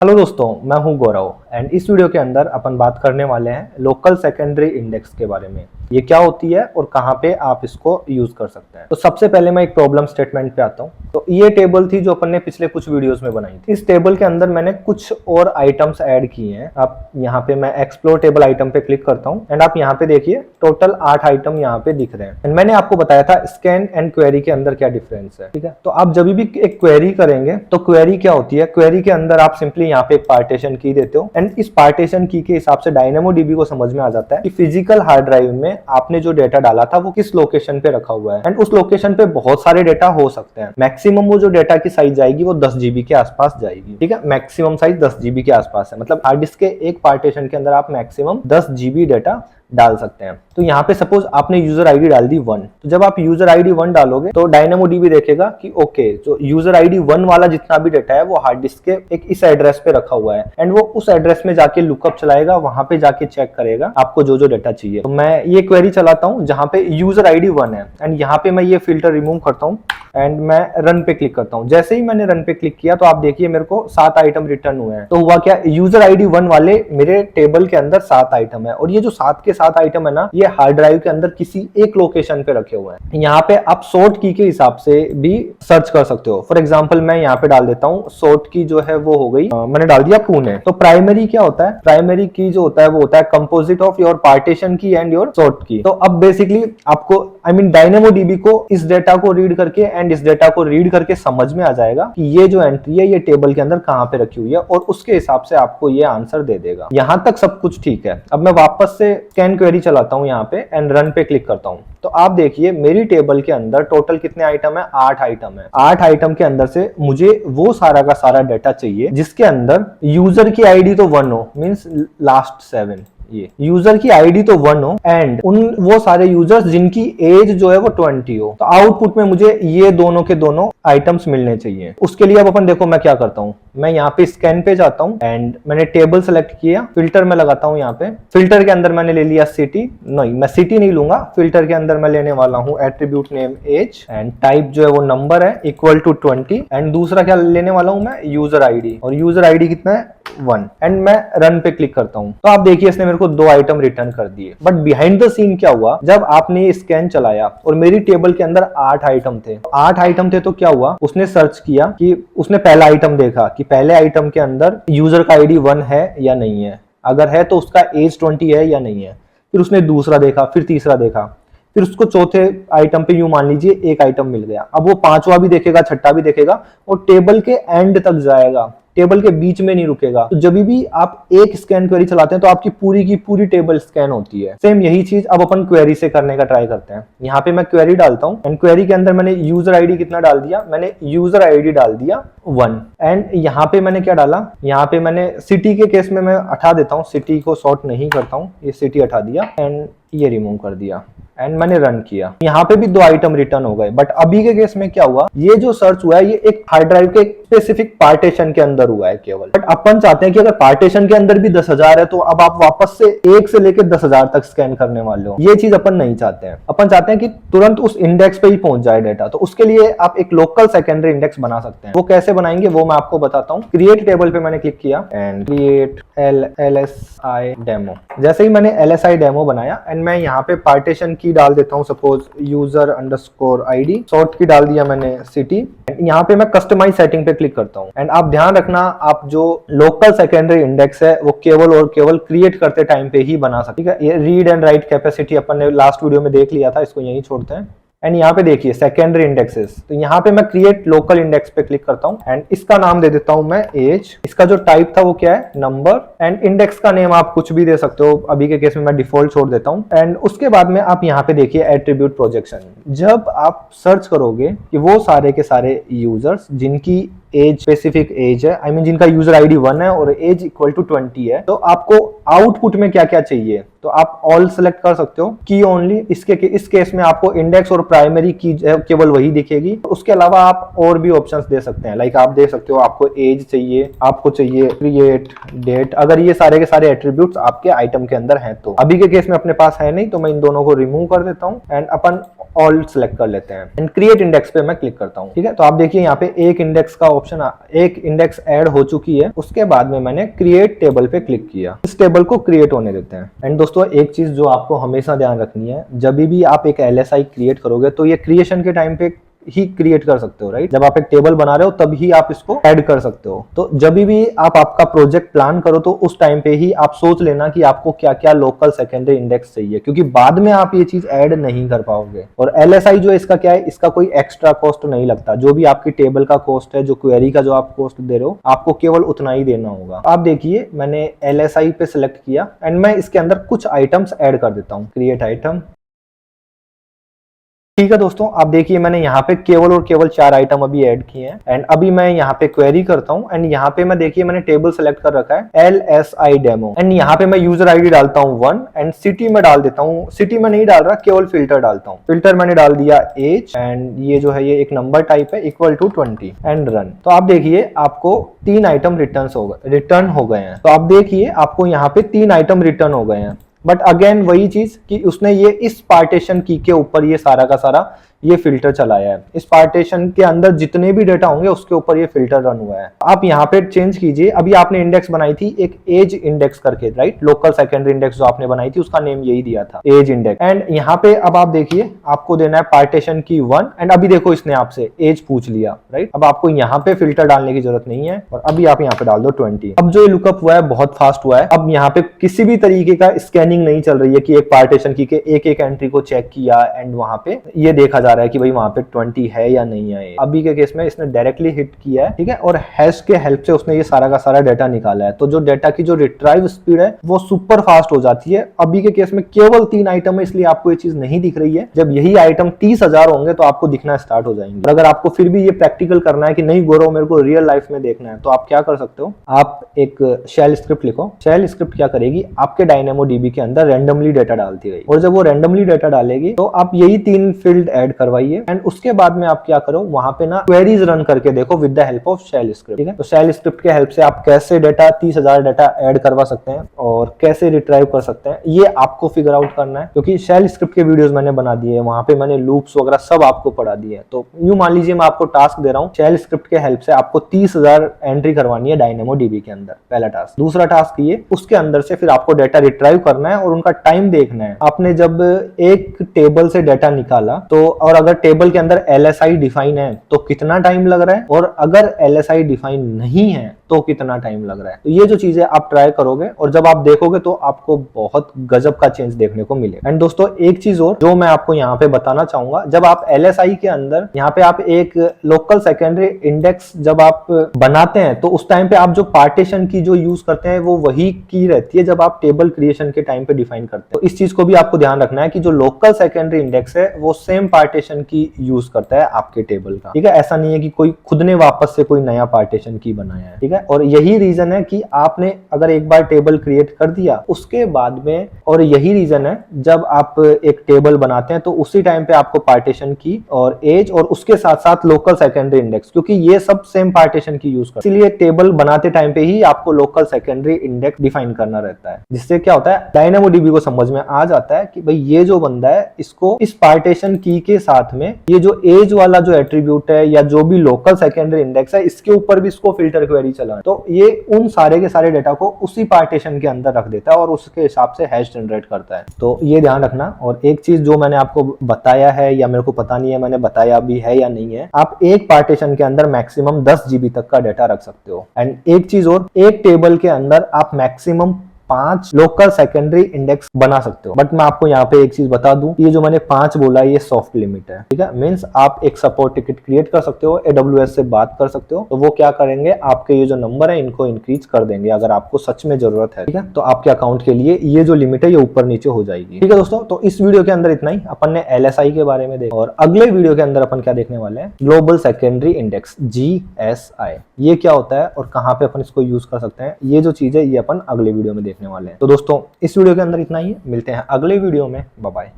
Hello दोस्तों, मैं हूं गौरव एंड इस वीडियो के अंदर अपन बात करने वाले हैं लोकल सेकेंडरी इंडेक्स के बारे में। ये क्या होती है और कहां पे आप इसको यूज कर सकते हैं। तो सबसे पहले मैं एक प्रॉब्लम स्टेटमेंट पे आता हूं। तो ये टेबल थी जो अपन ने पिछले कुछ वीडियोस में बनाई थी। इस टेबल के अंदर मैंने कुछ और आइटम्स ऐड किए हैं। आप यहाँ पे मैं एक्सप्लोर टेबल आइटम पे क्लिक करता हूँ एंड आप यहाँ पे देखिए टोटल 8 आइटम यहाँ पे दिख रहे हैं। एंड मैंने आपको बताया था स्कैन एंड क्वेरी के अंदर क्या डिफरेंस है, ठीक है। तो आप जब भी एक क्वेरी करेंगे तो क्वेरी क्या होती है, क्वेरी के अंदर आप सिंपली यहाँ पे एक पार्टीशन की देते हो एंड इस पार्टीशन की के हिसाब से डायनेमोडीबी को समझ में आ जाता है कि फिजिकल हार्ड ड्राइव में आपने जो डेटा डाला था वो किस लोकेशन पे रखा हुआ है। एंड उस लोकेशन पे बहुत सारे डेटा हो सकते हैं। मैक्सिमम वो जो डेटा की साइज जाएगी वो 10 GB के आसपास जाएगी, ठीक है। मैक्सिमम साइज 10 GB के आसपास है, मतलब हार्ड डिस्क के एक पार्टीशन के अंदर आप मैक्सिमम 10 GB डेटा डाल सकते हैं। तो यहाँ पे सपोज आपने यूजर आईडी डाल दी 1, तो जब आप यूजर आईडी 1 डालोगे तो डायनेमोडीबी देखेगा कि ओके जो यूजर आईडी 1 वाला जितना भी डेटा है वो हार्ड डिस्क के एक इस एड्रेस पे रखा हुआ है एंड वो उस एड्रेस में जाके लुकअप चलाएगा, वहां पे जाके चेक करेगा आपको जो जो डेटा चाहिए। तो मैं ये क्वेरी चलाता हूँ जहां पे यूजर आईडी 1 है एंड यहाँ पे मैं ये फिल्टर रिमूव करता हूँ एंड मैं रन पे क्लिक करता हूँ। जैसे ही मैंने रन पे क्लिक किया तो आप देखिए मेरे को 7 आइटम रिटर्न हुए हैं। तो हुआ क्या, यूजर आईडी 1 वाले मेरे टेबल के अंदर 7 आइटम है और ये जो 7 के 7 आइटम है ना, ये हार्ड ड्राइव के अंदर किसी एक लोकेशन पे रखे हुए हैं। यहाँ पे आप सॉर्ट की के हिसाब से भी सर्च कर सकते हो। फॉर एग्जाम्पल मैं यहाँ पे डाल देता हूँ सॉर्ट की जो है वो हो गई, मैंने डाल दिया पुणे। तो प्राइमरी क्या होता है, प्राइमरी की जो होता है वो होता है कंपोजिट ऑफ योर पार्टीशन की एंड योर सॉर्ट की। तो अब बेसिकली आपको डायनेमोडीबी को इस डेटा को रीड करके एंड इस डेटा को रीड करके समझ में आ जाएगा कि ये जो एंट्री है ये टेबल के अंदर कहां पे रखी हुई है और उसके हिसाब से आपको ये आंसर दे देगा। यहां तक सब कुछ ठीक है। अब मैं वापस से स्कैन क्वेरी चलाता हूं यहाँ पे एंड रन पे क्लिक करता हूं। तो आप देखिए मेरी टेबल के अंदर टोटल कितने आइटम है, 8 आइटम है। 8 आइटम के अंदर से मुझे वो सारा का सारा डेटा चाहिए जिसके अंदर यूजर की आईडी तो 1 हो, मींस लास्ट 7, ये यूजर की आईडी तो 1 हो एंड उन वो सारे यूजर्स जिनकी एज जो है वो 20 हो। तो आउटपुट में मुझे ये दोनों के दोनों आइटम्स मिलने चाहिए। उसके लिए अब अपन देखो मैं क्या करता हूँ, मैं यहाँ पे स्कैन पे जाता हूँ एंड मैंने टेबल सेलेक्ट किया, फिल्टर में लगाता हूँ। यहाँ पे फिल्टर के अंदर मैंने ले लिया सिटी, नहीं मैं सिटी नहीं लूंगा, फिल्टर के अंदर मैं लेने वाला हूँ attribute name age and type जो है वो नंबर है इक्वल टू 20 एंड दूसरा क्या लेने वाला हूँ मैं, यूजर आईडी, और यूजर आईडी कितना है 1 एंड मैं रन पे क्लिक करता हूं। तो आप देखिए इसने मेरे को 2 आइटम रिटर्न कर दिए। बट बिहाइंड द सीन क्या हुआ, जब आपने ये स्कैन चलाया और मेरी टेबल के अंदर 8 आइटम थे, 8 आइटम थे, तो क्या हुआ, उसने सर्च किया कि उसने पहला आइटम देखा कि पहले आइटम के अंदर यूजर का आईडी 1 है या नहीं है, अगर है तो उसका एज 20 है या नहीं है। फिर उसने दूसरा देखा, फिर तीसरा देखा, फिर उसको चौथे आइटम पे यूं मान लीजिए एक आइटम मिल गया। अब वो 5वां भी देखेगा, 6ठा भी देखेगा और टेबल के एंड तक जाएगा, टेबल के बीच में नहीं रुकेगा। तो जब भी आप एक स्कैन क्वेरी चलाते हैं तो आपकी पूरी की पूरी टेबल स्कैन होती है। सेम यही चीज अब अपन क्वेरी से करने का ट्राई करते हैं। यहाँ पे मैं क्वेरी डालता हूँ एंड क्वेरी के अंदर मैंने यूजर आईडी कितना डाल दिया, मैंने यूजर आईडी डाल दिया 1 एंड यहाँ पे मैंने क्या डाला, यहाँ पे मैंने सिटी के केस में मैं हटा देता हूँ, सिटी को सॉर्ट नहीं करता हूँ, ये सिटी हटा दिया एंड ये रिमूव कर दिया एंड मैंने रन किया। यहाँ पे भी 2 आइटम रिटर्न हो गए। बट अभी के केस में क्या हुआ, ये जो सर्च हुआ है ये एक हार्ड ड्राइव के स्पेसिफिक पार्टीशन के अंदर हुआ है केवल। बट अपन चाहते हैं कि अगर पार्टीशन के अंदर भी 10,000 है तो अब आप वापस से 1 से लेकर 10,000 तक स्कैन करने वाले हो। ये चीज अपन नहीं चाहते हैं। अपन चाहते हैं कि तुरंत उस इंडेक्स पे ही पहुंच जाए डेटा। तो उसके लिए आप एक लोकल सेकेंडरी इंडेक्स बना सकते हैं। वो कैसे बनाएंगे वो मैं आपको बताता हूँ। क्रिएट टेबल पे मैंने क्लिक किया एंड क्रिएट LSI डेमो। जैसे ही मैंने LSI डेमो बनाया एंड मैं यहाँ पे पार्टीशन की डाल देता हूँ, suppose user underscore ID, sort की डाल दिया मैंने सिटी। यहाँ पे मैं कस्टमाइज सेटिंग पे क्लिक करता हूँ एंड आप ध्यान रखना, आप जो लोकल सेकेंडरी इंडेक्स है वो केवल और केवल क्रिएट करते टाइम पे ही बना सकते, ठीक है। ये रीड एंड राइट कैपेसिटी अपन ने लास्ट वीडियो में देख लिया था, इसको यहीं छोड़ते हैं। एंड यहाँ पे देखिए सेकेंडरी इंडेक्सेस, तो यहाँ पे मैं क्रिएट लोकल इंडेक्स पे क्लिक करता हूँ एंड इसका नाम दे देता हूँ मैं एज। इसका जो टाइप था वो क्या है, नंबर एंड इंडेक्स का नेम आप कुछ भी दे सकते हो। अभी के केस में मैं डिफॉल्ट छोड़ देता हूँ एंड उसके बाद में आप यहाँ पे देखिए एट्रीब्यूट प्रोजेक्शन। जब आप सर्च करोगे कि वो सारे के सारे यूजर्स जिनकी एज स्पेसिफिक एज है, जिनका यूजर आईडी 1 है और एज इक्वल टू 20 है, तो आपको आउटपुट में क्या क्या चाहिए, तो आप ऑल सेलेक्ट कर सकते हो, की ओनली। इस केस में आपको इंडेक्स और प्राइमरी की केवल वही दिखेगी। उसके अलावा आप और भी ऑप्शंस दे सकते हैं, लाइक आप दे सकते हो आपको एज चाहिए, आपको चाहिए क्रिएट डेट, अगर ये सारे के सारे एट्रीब्यूट्स आपके आइटम के अंदर हैं। तो अभी के केस में अपने पास है नहीं, तो मैं इन दोनों को रिमूव कर देता हूँ एंड अपन ऑल सेलेक्ट कर लेते हैं एंड क्रिएट इंडेक्स पे मैं क्लिक करता हूँ, ठीक है। तो आप देखिए यहाँ पे एक इंडेक्स का ऑप्शन एक इंडेक्स ऐड हो चुकी है, उसके बाद में मैंने क्रिएट टेबल पे क्लिक किया। इस टेबल को क्रिएट होने देते हैं। एंड दोस्तों एक चीज जो आपको हमेशा ध्यान रखनी है, जब भी आप एक LSI क्रिएट करोगे तो ये क्रिएशन के टाइम पे ही क्रिएट कर सकते हो, राइट। जब आप एक टेबल बना रहे हो तब ही आप इसको ऐड कर सकते हो। तो जब भी आप आपका प्रोजेक्ट प्लान करो तो उस टाइम पे ही आप सोच लेना कि आपको क्या क्या लोकल सेकेंडरी इंडेक्स चाहिए, क्योंकि बाद में आप ये चीज ऐड नहीं कर पाओगे। और LSI जो है इसका क्या है, इसका कोई एक्स्ट्रा कॉस्ट नहीं लगता। जो भी आपकी टेबल का कॉस्ट है, जो क्वेरी का जो आप कॉस्ट दे रहे हो, आपको केवल उतना ही देना होगा। आप देखिए मैंने LSI पे सिलेक्ट किया एंड मैं इसके अंदर कुछ आइटम्स ऐड कर देता हूँ। क्रिएट आइटम, ठीक है दोस्तों, आप देखिए मैंने यहाँ पे केवल और केवल 4 आइटम अभी ऐड किए हैं। एंड अभी मैं यहाँ पे क्वेरी करता हूँ एंड यहाँ पे मैं देखिए मैंने टेबल सेलेक्ट कर रखा है LSI डेमो। एंड यहाँ पे मैं यूजर आईडी डालता हूँ 1 एंड सिटी में डाल देता हूँ। सिटी में नहीं डाल रहा, केवल फिल्टर डालता हूँ। फिल्टर मैंने डाल दिया एज एंड ये जो है ये एक नंबर टाइप है इक्वल टू 20 एंड रन। तो आप देखिए आपको 3 आइटम रिटर्न हो गए हैं। तो आप देखिए आपको यहाँ पे 3 आइटम रिटर्न हो गए हैं। बट अगेन वही चीज कि उसने ये इस पार्टीशन की के ऊपर ये सारा का सारा ये फिल्टर चलाया है। इस पार्टीशन के अंदर जितने भी डेटा होंगे उसके ऊपर ये फिल्टर रन हुआ है। आप यहाँ पे चेंज कीजिए। अभी आपने इंडेक्स बनाई थी एक एज इंडेक्स करके, राइट। लोकल सेकेंडरी इंडेक्स जो आपने बनाई थी उसका नेम यही दिया था, एज इंडेक्स। एंड यहाँ पे अब आप देखिए आपको देना है पार्टीशन की 1 एंड अभी देखो इसने आपसे एज पूछ लिया, राइट। अब आपको यहाँ पे फिल्टर डालने की जरूरत नहीं है और अभी आप यहाँ पे डाल दो 20। अब जो ये लुकअप हुआ है बहुत फास्ट हुआ है। अब यहाँ पे किसी भी तरीके का स्कैनिंग नहीं चल रही है कि एक पार्टीशन की के एक एक एंट्री को चेक किया एंड वहां पे ये देखा जा रहा है कि भाई वहां पे 20 है या नहीं है। अभी के केस में इसने डायरेक्टली हिट किया है, ठीक है, और हैश के हेल्प से उसने ये सारा का सारा डाटा निकाला है। तो जो डाटा की जो रिट्राइव स्पीड है वो सुपर फास्ट हो जाती है। अभी के केस में केवल 3 आइटम है इसलिए आपको ये चीज नहीं दिख रही है। जब यही आइटम 30,000 होंगे तो आपको दिखना स्टार्ट हो जाएंगे। और अगर आपको फिर भी ये प्रैक्टिकल करना है कि नहीं गौरव मेरे को रियल लाइफ में देखना है, तो आप क्या कर सकते हो, आप एक शेल स्क्रिप्ट लिखो। शेल स्क्रिप्ट क्या करेगी, आपके DynamoDB के अंदर रैंडमली डाटा डालती रहेगी और जब वो रैंडमली डाटा डालेगी तो आप यही 3 फील्ड ऐड करवाइए एंड उसके बाद में आप क्या करो, वहां पे ना क्वेरीज रन करके देखो with the help of shell script, ठीक है। तो शेल स्क्रिप्ट के हेल्प से आप कैसे डाटा 30,000 डाटा ऐड करवा सकते हैं और कैसे रिट्राइव कर सकते हैं, ये आपको फिगर आउट करना है। क्योंकि शेल स्क्रिप्ट के वीडियोस मैंने बना दिए हैं, वहां पे मैंने लूप्स वगैरह सब आपको पढ़ा दिए हैं। तो यूं मान लीजिए मैं आपको टास्क दे रहा हूँ, शेल स्क्रिप्ट के हेल्प से आपको 30,000 एंट्री करवानी है DynamoDB के अंदर, पहला टास्क। दूसरा टास्क ये, उसके अंदर से फिर आपको डाटा रिट्राइव करना है और उनका टाइम देखना है। आपने जब एक टेबल से डाटा निकाला तो, और अगर टेबल के अंदर LSI डिफाइन है तो कितना टाइम लग रहा है, और अगर LSI डिफाइन नहीं है तो कितना टाइम लग रहा है। तो ये जो चीजें आप ट्राई करोगे और जब आप देखोगे तो आपको बहुत गजब का चेंज देखने को मिलेगा। एंड दोस्तों एक चीज और जो मैं आपको यहाँ पे बताना चाहूंगा, जब आप LSI के अंदर यहाँ पे आप एक लोकल सेकेंडरी इंडेक्स जब आप बनाते हैं तो उस टाइम पे आप जो पार्टीशन की जो यूज करते हैं वो वही की रहती है जब आप टेबल क्रिएशन के टाइम पे डिफाइन करते हैं। तो इस चीज को भी आपको ध्यान रखना है कि जो लोकल सेकेंडरी इंडेक्स है वो सेम पार्टीशन की यूज करता है आपके टेबल का, ठीक है। ऐसा नहीं है कि कोई खुद ने वापस से कोई नया पार्टीशन की बनाया है, ठीक है। और यही रीजन है कि आपने अगर एक बार टेबल क्रिएट कर दिया उसके बाद में, और यही रीजन है जब आप एक टेबल बनाते हैं तो उसी टाइम पे आपको पार्टीशन की और एज और उसके साथ साथ लोकल सेकेंडरी इंडेक्स, क्योंकि ये सब सेम पार्टीशन की यूज करते हैं, इसलिए टेबल बनाते टाइम पे ही आपको लोकल सेकेंडरी इंडेक्स डिफाइन करना रहता है। जिससे क्या होता है, DynamoDB को समझ में आ जाता है कि भाई ये जो बंदा है इसको इस पार्टीशन की के साथ में ये जो एज वाला जो एट्रीब्यूट है या जो भी लोकल सेकेंडरी इंडेक्स है इसके ऊपर भी इसको फिल्टर क्वेरी चलाना। तो ये उन सारे के सारे डेटा को उसी पार्टीशन के अंदर रख देता है और उसके हिसाब से हैश जनरेट करता है। तो ये ध्यान रखना। और एक चीज जो मैंने आपको बताया है या मेरे को पता नहीं है मैंने बताया भी है या नहीं है, आप एक पार्टीशन के अंदर मैक्सिमम 10 GB तक का डेटा रख सकते हो। एंड एक चीज और, एक टेबल के अंदर आप मैक्सिमम 5 लोकल सेकेंडरी इंडेक्स बना सकते हो। बट मैं आपको यहाँ पे एक चीज बता दूं, ये जो मैंने 5 बोला ये सॉफ्ट लिमिट है, ठीक है। मींस आप एक सपोर्ट टिकट क्रिएट कर सकते हो, AWS से बात कर सकते हो, तो वो क्या करेंगे, आपके ये जो नंबर है इनको इंक्रीज कर देंगे अगर आपको सच में जरूरत है, ठीक है। तो आपके अकाउंट के लिए ये जो लिमिट है ये ऊपर नीचे हो जाएगी, ठीक है दोस्तों। तो इस वीडियो के अंदर इतना ही, अपन ने LSI के बारे में देखा और अगले वीडियो के अंदर अपन क्या देखने वाले हैं, ग्लोबल सेकेंडरी इंडेक्स GSI। ये क्या होता है और कहाँ पे अपन इसको यूज कर सकते हैं, ये जो चीज है ये अपन अगले वीडियो में देखने वाले हैं। तो दोस्तों इस वीडियो के अंदर इतना ही है, मिलते हैं अगले वीडियो में, बाय बाय।